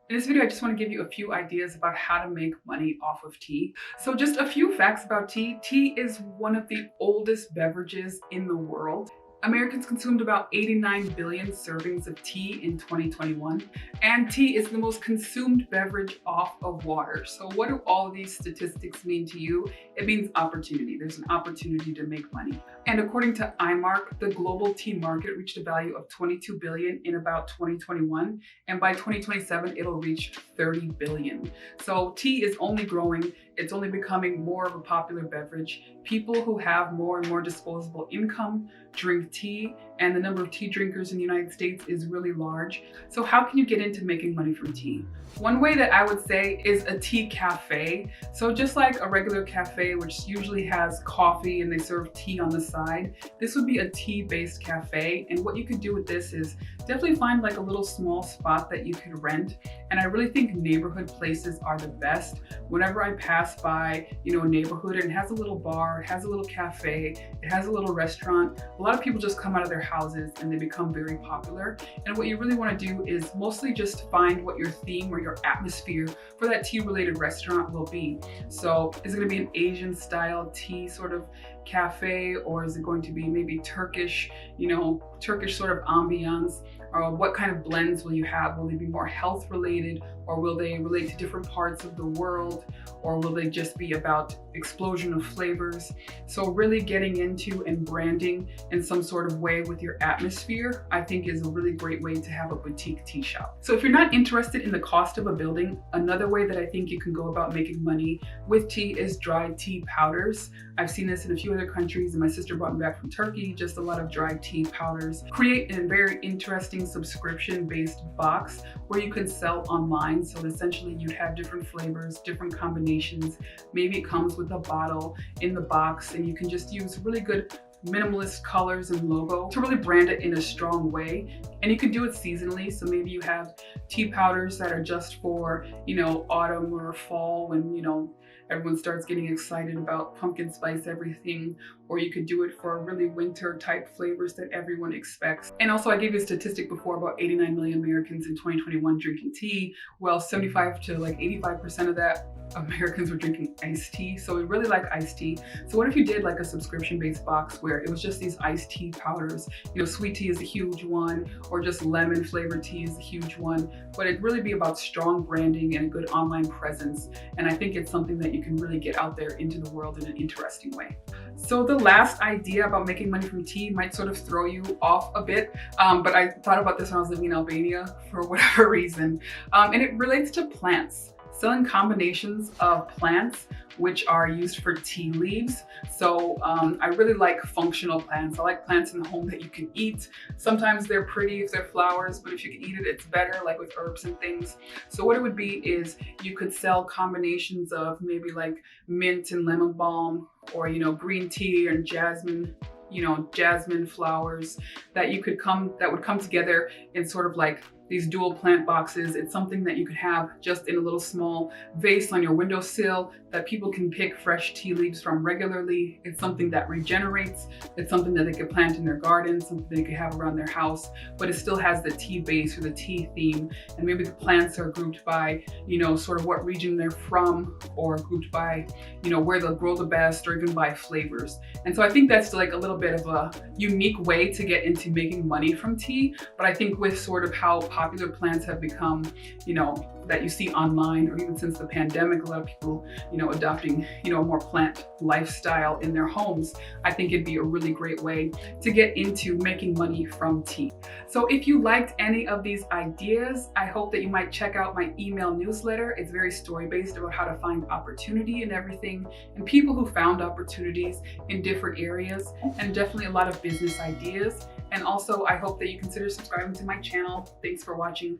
In this video, I just want to give you a few ideas about how to make money off of tea. So just a few facts about tea. Tea is one of the oldest beverages in the world. Americans consumed about 89 billion servings of tea in 2021, and tea is the most consumed beverage off of water. So what do all of these statistics mean to you? It means opportunity. There's an opportunity to make money. And according to Imarc, the global tea market reached a value of 22 billion in about 2021, and by 2027, it'll reach 30 billion. So tea is only growing. It's only becoming more of a popular beverage. People who have more and more disposable income drink tea, and the number of tea drinkers in the United States is really large. So how can you get into making money from tea? One way that I would say is a tea cafe. So just like a regular cafe, which usually has coffee and they serve tea on the side, this would be a tea-based cafe. And what you could do with this is definitely find like a little small spot that you could rent. And I really think neighborhood places are the best. Whenever I pass by, a neighborhood and it has a little bar, it has a little cafe, it has a little restaurant, a lot of people just come out of their houses and they become very popular. And what you really want to do is mostly just find what your theme or your atmosphere for that tea related restaurant will be. So is it going to be an Asian style tea sort of cafe, or is it going to be maybe Turkish, Turkish sort of ambiance? Or what kind of blends will you have? Will they be more health related, or will they relate to different parts of the world, or will they just be about explosion of flavors? So really getting into and branding in some sort of way with your atmosphere, I think is a really great way to have a boutique tea shop. So if you're not interested in the cost of a building, another way that I think you can go about making money with tea is dried tea powders. I've seen this in a few other countries, and my sister brought me back from Turkey, just a lot of dried tea powders. Create a very interesting subscription-based box where you can sell online. So essentially you'd have different flavors, different combinations. Maybe it comes with a bottle in the box, and you can just use really good minimalist colors and logo to really brand it in a strong way. And you can do it seasonally. So maybe you have tea powders that are just for, autumn or fall when, everyone starts getting excited about pumpkin spice everything, or you could do it for really winter type flavors that everyone expects. And also I gave you a statistic before about 89 million Americans in 2021 drinking tea. Well, 75 to like 85% of that Americans were drinking iced tea. So we really like iced tea. So what if you did like a subscription-based box where it was just these iced tea powders? Sweet tea is a huge one, or just lemon flavored tea is a huge one, but it'd really be about strong branding and a good online presence. And I think it's something that you can really get out there into the world in an interesting way. So the last idea about making money from tea might sort of throw you off a bit, but I thought about this when I was living in Albania for whatever reason, and it relates to plants. Selling combinations of plants which are used for tea leaves. So I really like functional plants. I like plants in the home that you can eat. Sometimes they're pretty if they're flowers, but if you can eat it, it's better, like with herbs and things. So what it would be is you could sell combinations of maybe like mint and lemon balm, or green tea and jasmine, jasmine flowers that would come together in sort of like these dual plant boxes. It's something that you could have just in a little small vase on your windowsill that people can pick fresh tea leaves from regularly. It's something that regenerates. It's something that they could plant in their garden, something they could have around their house, but it still has the tea base or the tea theme. And maybe the plants are grouped by, sort of what region they're from, or grouped by, where they'll grow the best, or even by flavors. And so I think that's like a little bit of a unique way to get into making money from tea. But I think with sort of how popular plants have become, that you see online, or even since the pandemic, a lot of people, adopting, a more plant lifestyle in their homes, I think it'd be a really great way to get into making money from tea. So if you liked any of these ideas, I hope that you might check out my email newsletter. It's very story-based about how to find opportunity in everything, and people who found opportunities in different areas, and definitely a lot of business ideas. And also, I hope that you consider subscribing to my channel. Thanks for watching.